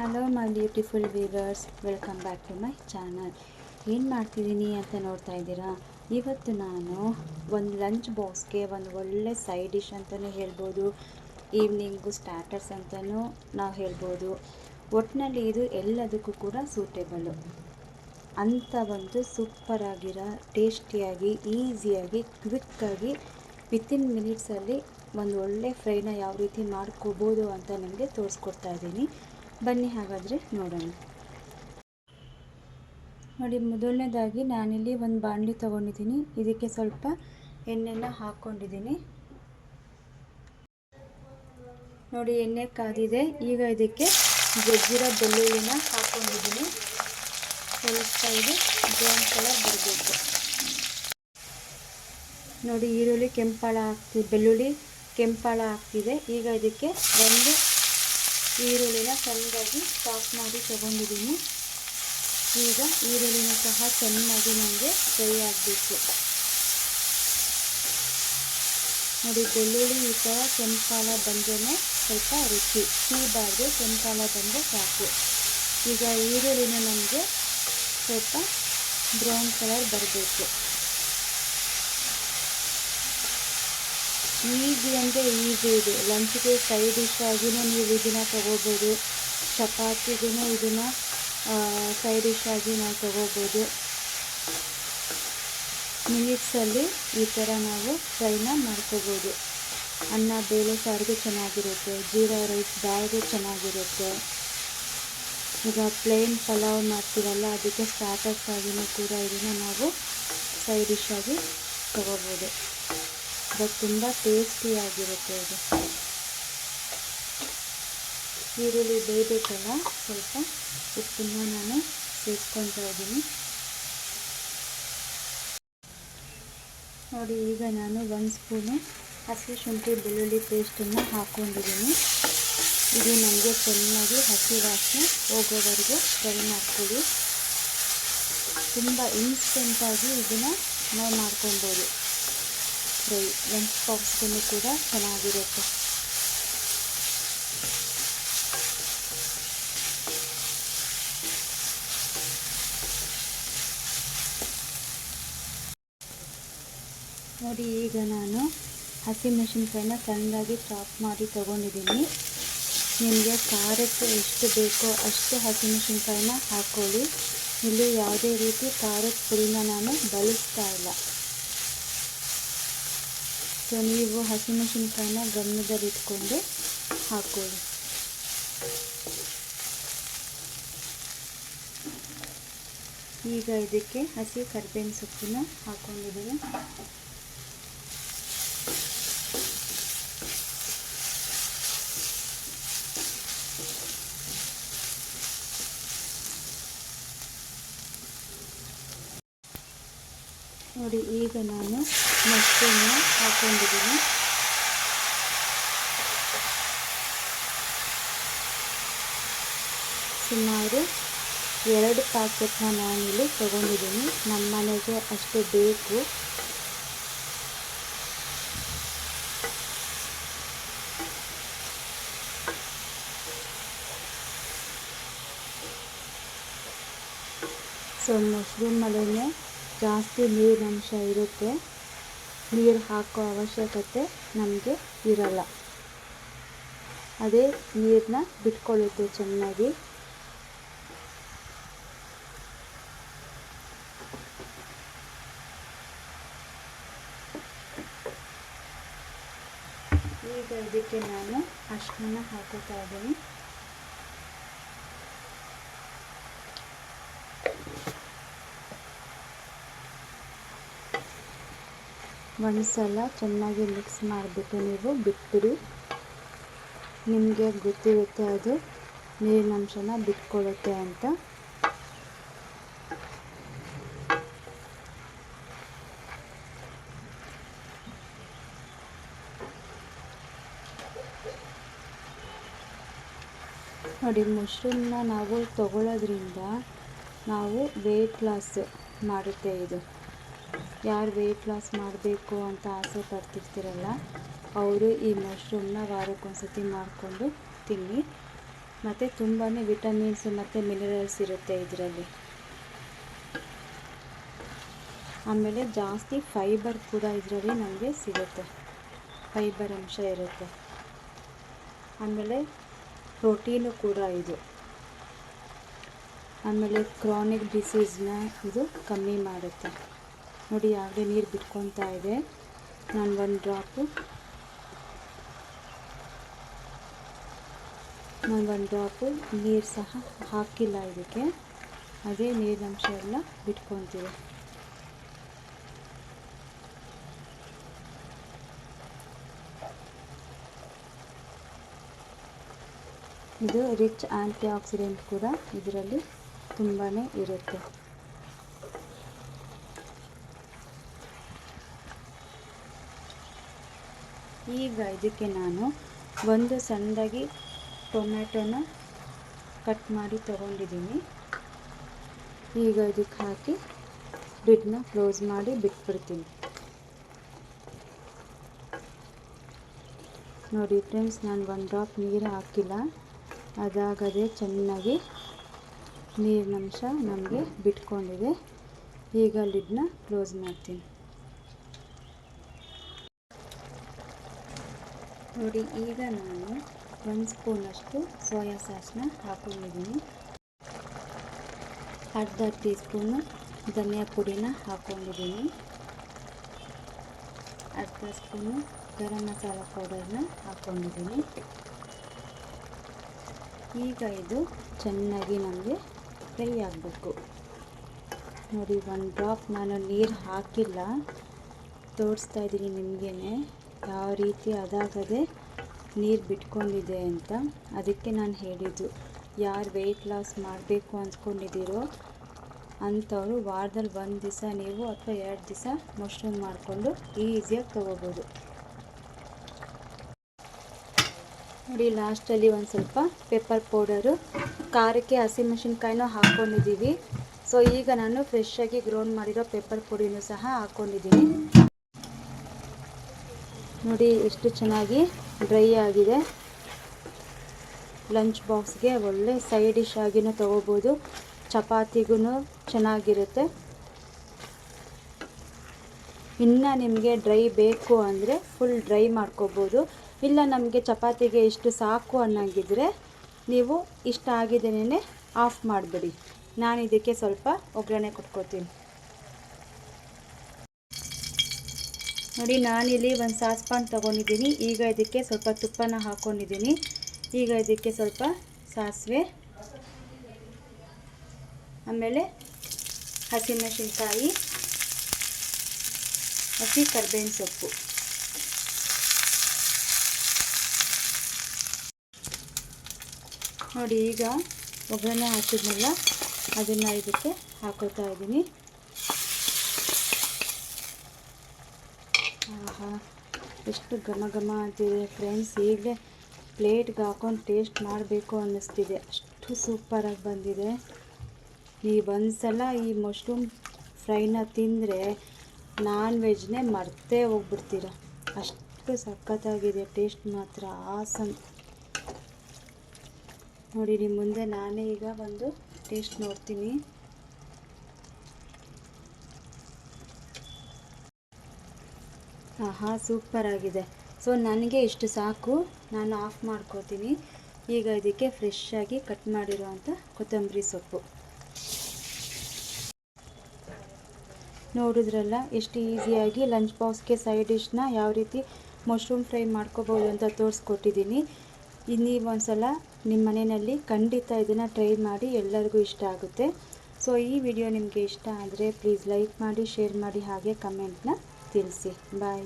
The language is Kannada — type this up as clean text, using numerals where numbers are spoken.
Hello my beautiful viewers, welcome back to my channel. ಏನು ಮಾಡ್ತಿದ್ದೀನಿ ಅಂತ ನೋಡ್ತಾ ಇದ್ದೀರಾ? ಇವತ್ತು ನಾನು ಒಂದು ಲಂಚ್ ಬಾಕ್ಸ್ಗೆ ಒಂದು ಒಳ್ಳೆ ಸೈಡ್ ಡಿಶ್ ಅಂತಲೇ ಹೇಳ್ಬೋದು, ಈವ್ನಿಂಗು ಸ್ಟಾರ್ಟರ್ಸ್ ಅಂತಲೂ ನಾವು ಹೇಳ್ಬೋದು. ಒಟ್ಟಿನಲ್ಲಿ ಇದು ಎಲ್ಲದಕ್ಕೂ ಕೂಡ ಸೂಟೇಬಲ್ಲು ಅಂಥ ಒಂದು ಸೂಪರಾಗಿರೋ, ಟೇಸ್ಟಿಯಾಗಿ, ಈಸಿಯಾಗಿ, ಕ್ವಿಕ್ಕಾಗಿ ವಿತಿನ್ ಮಿನಿಟ್ಸಲ್ಲಿ ಒಂದು ಒಳ್ಳೆ ಫ್ರೈನ ಯಾವ ರೀತಿ ಮಾಡ್ಕೋಬೋದು ಅಂತ ನಿಮಗೆ ತೋರಿಸ್ಕೊಡ್ತಾ ಇದ್ದೀನಿ. ಬನ್ನಿ ಹಾಗಾದರೆ ನೋಡೋಣ. ನೋಡಿ, ಮೊದಲನೇದಾಗಿ ನಾನಿಲ್ಲಿ ಒಂದು ಬಾಣಲಿ ತೊಗೊಂಡಿದ್ದೀನಿ. ಇದಕ್ಕೆ ಸ್ವಲ್ಪ ಎಣ್ಣೆನ ಹಾಕ್ಕೊಂಡಿದ್ದೀನಿ. ನೋಡಿ, ಎಣ್ಣೆ ಕಾದಿದೆ. ಈಗ ಇದಕ್ಕೆ ಜಜ್ಜಿರೋ ಬೆಳ್ಳುಳ್ಳಿನ ಹಾಕ್ಕೊಂಡಿದ್ದೀನಿ. ಸ್ವಲ್ಪ ಇದು ಬ್ರೌನ್ ಕಲರ್ ಬರಬೇಕು. ನೋಡಿ, ಈರುಳ್ಳಿ ಕೆಂಪಾಳ ಬೆಳ್ಳುಳ್ಳಿ ಕೆಂಪಾಳ ಆಗ್ತಿದೆ. ಈಗ ಇದಕ್ಕೆ ಒಂದು ಈರುಳ್ಳಿನ ಸಣ್ಣದಾಗಿ ಚಾಪ್ ಮಾಡಿ ತೊಗೊಂಡಿದ್ದೀನಿ. ಈಗ ಈರುಳ್ಳಿನ ಸಹ ಚೆನ್ನಾಗಿ ನನಗೆ ಫ್ರೈ ಆಗಬೇಕು. ನೋಡಿ, ಬೆಳ್ಳುಳ್ಳಿ ಈ ಥರ ಕೆಂಪಾಲ ಬಂದರೆ ಸ್ವಲ್ಪ ರುಚಿ, ಸೀಬಾರ್ದು ಕೆಂಪಾಲ ಬಂದರೆ ಸಾಕು. ಈಗ ಈರುಳ್ಳಿನ ನನಗೆ ಸ್ವಲ್ಪ ಬ್ರೌನ್ ಕಲರ್ ಬರಬೇಕು. ಈಸಿ ಅಂದರೆ ಈಸಿ ಇದೆ. ಲಂಚ್ಗೆ ಸೈಡ್ ಡಿಶ್ ಆಗಿಯೂ ನೀವು ಇದನ್ನು ತೊಗೋಬೋದು, ಚಪಾತಿಗೂ ಇದನ್ನು ಸೈಡ್ ಡಿಶ್ ಆಗಿ ನಾವು ತೊಗೋಬೋದು. ಮಿನಿಟ್ಸಲ್ಲಿ ಈ ಥರ ನಾವು ಫ್ರೈನ ಮಾಡ್ಕೋಬೋದು. ಅನ್ನ ಬೇಳೆ ಸಾರಿಗೆ ಚೆನ್ನಾಗಿರುತ್ತೆ, ಜೀರಾ ರೈಸ್ ದಾಲ್ಗೆ ಚೆನ್ನಾಗಿರುತ್ತೆ. ಈಗ ಪ್ಲೇನ್ ಪಲಾವ್ ಮಾಡ್ತೀವಲ್ಲ, ಅದಕ್ಕೆ ಸ್ಟಾರ್ಟರ್ಸ್ ಆಗಿಯೂ ಕೂಡ ಇದನ್ನು ನಾವು ಸೈಡ್ ಡಿಶ್ ಆಗಿ ತೊಗೋಬೋದು. ಅದು ತುಂಬ ಟೇಸ್ಟಿಯಾಗಿರುತ್ತೆ. ಇದು ಈರುಳ್ಳಿ ಬೇಯಬೇಕಲ್ಲ, ಸ್ವಲ್ಪ ಉಪ್ಪನ್ನು ನಾನು ಸೇರಿಸ್ಕೊಳ್ತಾ ಇದ್ದೀನಿ. ನೋಡಿ, ಈಗ ನಾನು 1 ಸ್ಪೂನು ಹಸಿ ಶುಂಠಿ ಬೆಳ್ಳುಳ್ಳಿ ಪೇಸ್ಟನ್ನು ಹಾಕ್ಕೊಂಡಿದ್ದೀನಿ. ಇದು ನನಗೆ ಚೆನ್ನಾಗಿ ಹಸಿ ವಾಸನೆ ಹೋಗೋವರೆಗೂ ಫ್ರೈ ಮಾಡ್ಕೊಳ್ಳಿ. ತುಂಬ ಇನ್ಸ್ಟೆಂಟಾಗಿ ಇದನ್ನು ನಾವು ಮಾಡ್ಕೊಬೋದು. ಫ್ರೈ ಲಂಚ್ ಬಾಕ್ಸ್ಗೂ ಕೂಡ ಚೆನ್ನಾಗಿರುತ್ತೆ. ನೋಡಿ, ಈಗ ನಾನು ಹಸಿಮೆಣಸಿನ್ಕಾಯಿನ ಸಣ್ಣದಾಗಿ ಚಾಪ್ ಮಾಡಿ ತೊಗೊಂಡಿದ್ದೀನಿ. ನಿಮಗೆ ಖಾರಕ್ಕೆ ಎಷ್ಟು ಬೇಕೋ ಅಷ್ಟು ಹಸಿಮೆಣಸಿನ್ಕಾಯಿನ ಹಾಕ್ಕೊಳ್ಳಿ. ಇಲ್ಲಿ ಯಾವುದೇ ರೀತಿ ಖಾರದ ಪುಡಿನ ನಾನು ಬಳಸ್ತಾ ಇಲ್ಲ. ಸೊ ನೀವು ಹಸಿಮೆಣಸಿನ್ಕಾಯಿನ ಗಮನದಲ್ಲಿಟ್ಕೊಂಡು ಹಾಕ್ಕೊಳ್ಳಿ. ಈಗ ಇದಕ್ಕೆ ಹಸಿ ಕರಿಬೇವಿನ ಸೊಪ್ಪನ್ನು ಹಾಕ್ಕೊಂಡಿದ್ದೀನಿ. ನೋಡಿ, ಈಗ ನಾನು ಮಶ್ರೂಮ್ನ ಹಾಕ್ಕೊಂಡಿದ್ದೀನಿ. ಸುಮಾರು 2 ಪ್ಯಾಕೆಟ್ನ ನಾನಿಲ್ಲಿ ತೊಗೊಂಡಿದ್ದೀನಿ. ನಮ್ಮ ಮನೆಗೆ ಅಷ್ಟು ಬೇಕು. ಸೊ ಮಶ್ರೂಮಲ್ಲೇ ಜಾಸ್ತಿ ನೀರಿನಂಶ ಇರುತ್ತೆ. ನೀರು ಹಾಕೋ ಅವಶ್ಯಕತೆ ನಮಗೆ ಇರಲ್ಲ. ಅದೇ ನೀರನ್ನ ಬಿಟ್ಕೊಳ್ಳುತ್ತೆ ಚೆನ್ನಾಗಿ. ಈಗ ಇದಕ್ಕೆ ನಾನು ಅರಿಶಿನ ಹಾಕೋತಾ ಇದ್ದೀನಿ. ಒಂದು ಸಲ ಚೆನ್ನಾಗಿ ಮಿಕ್ಸ್ ಮಾಡಿಬಿಟ್ಟು ನೀವು ಬಿಟ್ಬಿಡಿ. ನಿಮಗೆ ಗೊತ್ತಿರುತ್ತೆ ಅದು ನೀರಿನಂಶನ ಬಿಟ್ಕೊಳ್ಳುತ್ತೆ ಅಂತ. ನೋಡಿ, ಮಶ್ರೂಮ್ನ ನಾವು ತಗೊಳ್ಳೋದ್ರಿಂದ ನಾವು ವೆಯ್ಟ್ ಲಾಸ್ ಮಾಡುತ್ತೆ. ಇದು ಯಾರು ವೆಯ್ಟ್ ಲಾಸ್ ಮಾಡಬೇಕು ಅಂತ ಆಸೆ ಪಡ್ತಿರ್ತೀರಲ್ಲ, ಅವರು ಈ ಮಶ್ರೂಮ್ನ ವಾರಕ್ಕೊಂದ್ಸತಿ ಮಾಡಿಕೊಂಡು ತಿನ್ನಿ. ಮತ್ತು ತುಂಬಾ ವಿಟಮಿನ್ಸ್ ಮತ್ತು ಮಿನರಲ್ಸ್ ಇರುತ್ತೆ ಇದರಲ್ಲಿ. ಆಮೇಲೆ ಜಾಸ್ತಿ ಫೈಬರ್ ಕೂಡ ಇದರಲ್ಲಿ ನಮಗೆ ಸಿಗುತ್ತೆ, ಫೈಬರ್ ಅಂಶ ಇರುತ್ತೆ. ಆಮೇಲೆ ಪ್ರೋಟೀನು ಕೂಡ ಇದು. ಆಮೇಲೆ ಕ್ರಾನಿಕ್ ಡಿಸೀಸ್ನ ಇದು ಕಮ್ಮಿ ಮಾಡುತ್ತೆ. ನೋಡಿ ಆಗಲೇ ನೀರು ಬಿಟ್ಕೊತಾ ಇದೆ. ನಾನು ಒಂದು ಡ್ರಾಪು ನೀರು ಸಹ ಹಾಕಿಲ್ಲ ಇದಕ್ಕೆ, ಅದೇ ನೀರಿನಂಶ ಎಲ್ಲ ಬಿಟ್ಕೊತೀವಿ. ಇದು ರಿಚ್ ಆ್ಯಂಟಿ ಆಕ್ಸಿಡೆಂಟ್ ಕೂಡ ಇದರಲ್ಲಿ ತುಂಬಾ ಇರುತ್ತೆ. ಈಗ ಇದಕ್ಕೆ ನಾನು ಒಂದು ಸಣ್ಣದಾಗಿ ಟೊಮ್ಯಾಟೊನ ಕಟ್ ಮಾಡಿ ತೊಗೊಂಡಿದ್ದೀನಿ. ಈಗ ಇದಕ್ಕೆ ಹಾಕಿ ಲಿಡ್ನ ಕ್ಲೋಸ್ ಮಾಡಿ ಬಿಟ್ಬಿಡ್ತೀನಿ. ನೋಡಿ ಫ್ರೆಂಡ್ಸ್, ನಾನು ಒಂದು ಡ್ರಾಪ್ ನೀರು ಹಾಕಿಲ್ಲ, ಅದಾಗದೇ ಚೆನ್ನಾಗಿ ನೀರಿನಂಶ ನಮಗೆ ಬಿಟ್ಕೊಂಡಿದೆ. ಈಗ ಲಿಡ್ನ ಕ್ಲೋಸ್ ಮಾಡ್ತೀನಿ. ನೋಡಿ ಈಗ ನಾನು 1 ಸ್ಪೂನಷ್ಟು ಸೋಯಾ ಸಾಸ್ನ ಹಾಕ್ಕೊಂಡಿದ್ದೀನಿ. ಅರ್ಧ ಟೀ ಸ್ಪೂನು ಧನಿಯಾ ಪುಡಿನ ಹಾಕ್ಕೊಂಡಿದ್ದೀನಿ. ಅರ್ಧ ಸ್ಪೂನು ಗರಂ ಮಸಾಲ ಪೌಡರ್ನ ಹಾಕ್ಕೊಂಡಿದ್ದೀನಿ. ಈಗ ಇದು ಚೆನ್ನಾಗಿ ನಮಗೆ ಫ್ರೈ ಆಗಬೇಕು. ನೋಡಿ, ಒಂದು ಡ್ರಾಪ್ ನಾನು ನೀರು ಹಾಕಿಲ್ಲ, ತೋರಿಸ್ತಾ ಇದ್ದೀನಿ ನಿಮಗೇ ಯಾವ ರೀತಿ ಅದಾಗದೆ ನೀರು ಬಿಟ್ಕೊಂಡಿದೆ ಅಂತ. ಅದಕ್ಕೆ ನಾನು ಹೇಳಿದ್ದು, ಯಾರು ವೆಯ್ಟ್ ಲಾಸ್ ಮಾಡಬೇಕು ಅಂದ್ಕೊಂಡಿದ್ದೀರೋ ಅಂಥವರು ವಾರದಲ್ಲಿ 1 ದಿವಸ ನೀವು ಅಥವಾ 2 ದಿವಸ ಮಶ್ರೂಮ್ ಮಾಡಿಕೊಂಡು ಈಸಿಯಾಗಿ ತೊಗೋಬೋದು. ನೋಡಿ, ಲಾಸ್ಟಲ್ಲಿ ಒಂದು ಸ್ವಲ್ಪ ಪೆಪ್ಪರ್ ಪೌಡರು, ಖಾರಕ್ಕೆ ಹಸಿಮೆಣಸಿನ್ಕಾಯಿನೂ ಹಾಕ್ಕೊಂಡಿದ್ದೀವಿ. ಸೊ ಈಗ ನಾನು ಫ್ರೆಶ್ಶಾಗಿ ಗ್ರೌಂಡ್ ಮಾಡಿರೋ ಪೆಪ್ಪರ್ ಪುಡಿನೂ ಸಹ ಹಾಕ್ಕೊಂಡಿದ್ದೀನಿ. ನೋಡಿ ಎಷ್ಟು ಚೆನ್ನಾಗಿ ಡ್ರೈ ಆಗಿದೆ. ಲಂಚ್ ಬಾಕ್ಸ್ಗೆ ಒಳ್ಳೆ ಸೈಡ್ ಡಿಶ್ ಆಗಿನೂ ತೊಗೋಬೋದು, ಚಪಾತಿಗೂ ಚೆನ್ನಾಗಿರುತ್ತೆ. ಇನ್ನು ನಿಮಗೆ ಡ್ರೈ ಬೇಕು ಅಂದರೆ ಫುಲ್ ಡ್ರೈ ಮಾಡ್ಕೋಬೋದು. ಇಲ್ಲ ನಮಗೆ ಚಪಾತಿಗೆ ಇಷ್ಟು ಸಾಕು ಅನ್ನೋಂಗಿದ್ರೆ ನೀವು ಇಷ್ಟ ಆಗಿದ್ದೇನೆ ಆಫ್ ಮಾಡಿಬಿಡಿ. ನಾನು ಇದಕ್ಕೆ ಸ್ವಲ್ಪ ಒಗ್ಗರಣೆ ಕೊಟ್ಕೋತೀನಿ. ನೋಡಿ, ನಾನಿಲ್ಲಿ ಒಂದು ಸಾಸ್ ಪಾನ್ ತೊಗೊಂಡಿದ್ದೀನಿ. ಈಗ ಇದಕ್ಕೆ ಸ್ವಲ್ಪ ತುಪ್ಪನ ಹಾಕ್ಕೊಂಡಿದ್ದೀನಿ. ಈಗ ಇದಕ್ಕೆ ಸ್ವಲ್ಪ ಸಾಸಿವೆ, ಆಮೇಲೆ ಹಸಿಮೆಣಸಿನ್ಕಾಯಿ, ಹಸಿ ಕರಿಬೇವಿನ ಸೊಪ್ಪು, ನೋಡಿ ಈಗ ಒಗ್ಗರಣೆ ಹಾಕಿದ್ನಲ್ಲ ಅದನ್ನು ಇದಕ್ಕೆ ಹಾಕೋತಾ ಇದ್ದೀನಿ. ಆಹಾ, ಎಷ್ಟು ಘಮ ಘಮ ಅಂತಿದೆ ಫ್ರೆಂಡ್ಸ್. ಈಗಲೇ ಪ್ಲೇಟ್ಗೆ ಹಾಕೊಂಡು ಟೇಸ್ಟ್ ಮಾಡಬೇಕು ಅನ್ನಿಸ್ತಿದೆ, ಅಷ್ಟು ಸೂಪರಾಗಿ ಬಂದಿದೆ. ನೀವು ಒಂದ್ಸಲ ಈ ಮಶ್ರೂಮ್ ಫ್ರೈನ ತಿಂದರೆ ನಾನ್ ವೆಜ್ನೇ ಮರ್ತೇ ಹೋಗ್ಬಿಡ್ತೀರ, ಅಷ್ಟು ಸಖತ್ತಾಗಿದೆ. ಟೇಸ್ಟ್ ಮಾತ್ರ ಆಸಮ್. ನೋಡಿ, ನಿಮ್ಮ ಮುಂದೆ ನಾನೇ ಈಗ ಒಂದು ಟೇಸ್ಟ್ ನೋಡ್ತೀನಿ. ಆಹಾ, ಸೂಪರಾಗಿದೆ. ಸೊ ನನಗೆ ಇಷ್ಟು ಸಾಕು, ನಾನು ಆಫ್ ಮಾಡ್ಕೋತೀನಿ. ಈಗ ಇದಕ್ಕೆ ಫ್ರೆಶ್ಶಾಗಿ ಕಟ್ ಮಾಡಿರುವಂಥ ಕೊತ್ತಂಬರಿ ಸೊಪ್ಪು. ನೋಡಿದ್ರಲ್ಲ ಎಷ್ಟು ಈಸಿಯಾಗಿ ಲಂಚ್ ಬಾಕ್ಸ್ಗೆ ಸೈಡ್ ಡಿಶ್ನ ಯಾವ ರೀತಿ ಮಶ್ರೂಮ್ ಫ್ರೈ ಮಾಡ್ಕೋಬೋದು ಅಂತ ತೋರಿಸ್ಕೊಟ್ಟಿದ್ದೀನಿ. ನೀವು ಒಂದ್ಸಲ ನಿಮ್ಮ ಮನೆಯಲ್ಲಿ ಖಂಡಿತ ಇದನ್ನು ಟ್ರೈ ಮಾಡಿ, ಎಲ್ಲರಿಗೂ ಇಷ್ಟ ಆಗುತ್ತೆ. ಸೊ ಈ ವಿಡಿಯೋ ನಿಮಗೆ ಇಷ್ಟ ಆದರೆ ಪ್ಲೀಸ್ ಲೈಕ್ ಮಾಡಿ, ಶೇರ್ ಮಾಡಿ, ಹಾಗೆ ಕಮೆಂಟ್ನ ತಿಳಿಸಿ. ಬಾಯ್.